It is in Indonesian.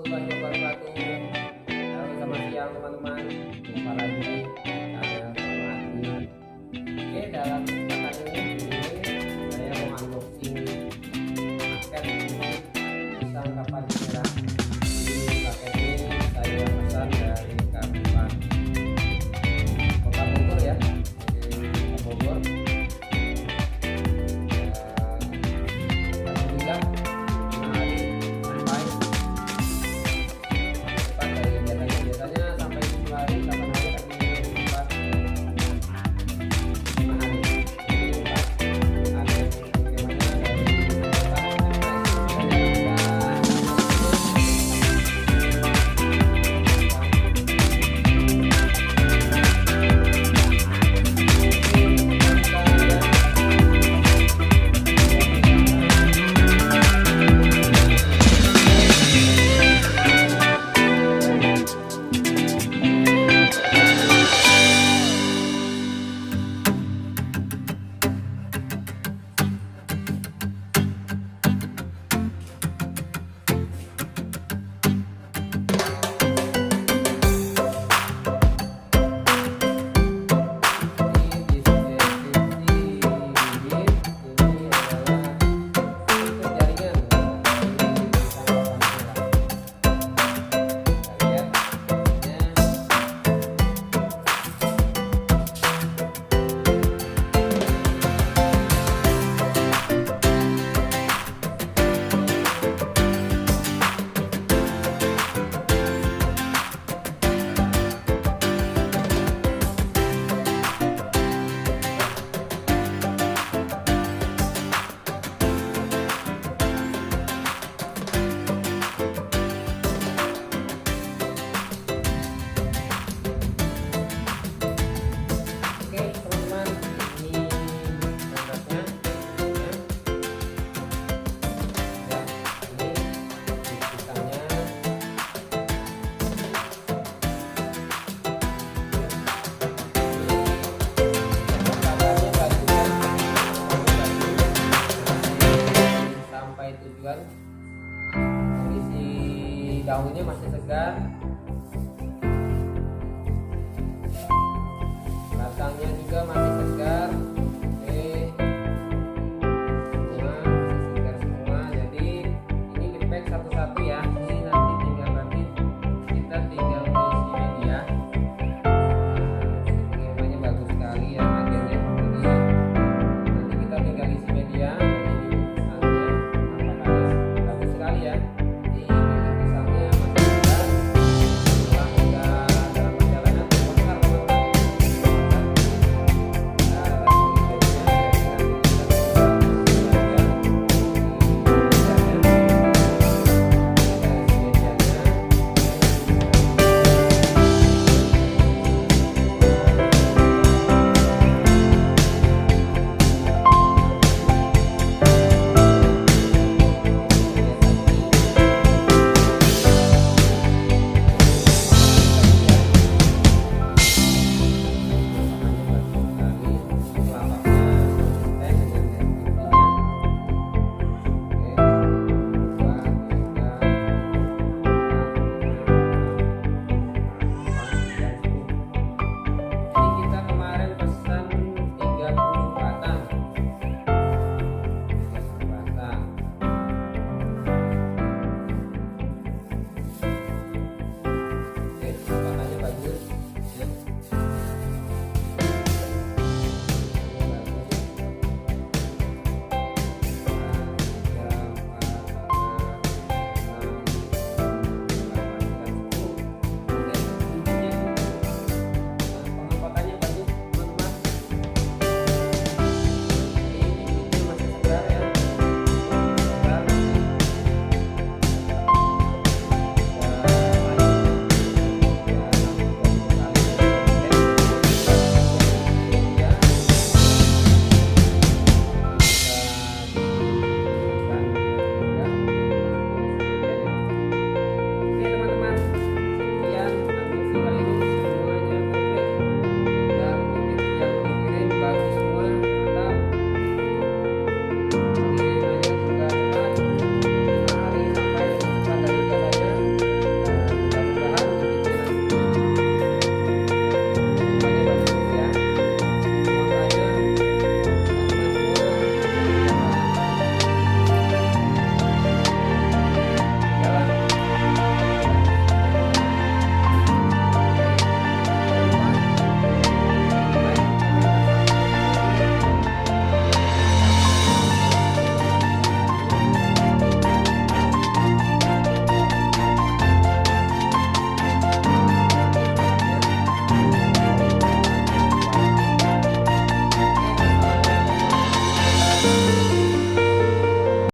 warahmatullahi wabarakatuh. Halo, selamat siang teman-teman. Jumpa lagi channel Tono Agri. Oke, dalam kesempatan ini saya mau unboxing paket pisang kapan merah. Di paket ini saya pesan dari Kabupaten Kota Bogor ya, dari Kota Bogor. Alhamdulillah tujuan. Kondisi daunnya masih segar, batangnya juga masih segar. Oke, semua masih segar semua. Jadi ini di pack satu-satu ya. Ini nanti kita tinggal isi media. Pengirimannya bagus sekali ya, agennya. Jadi nanti kita tinggal isi media.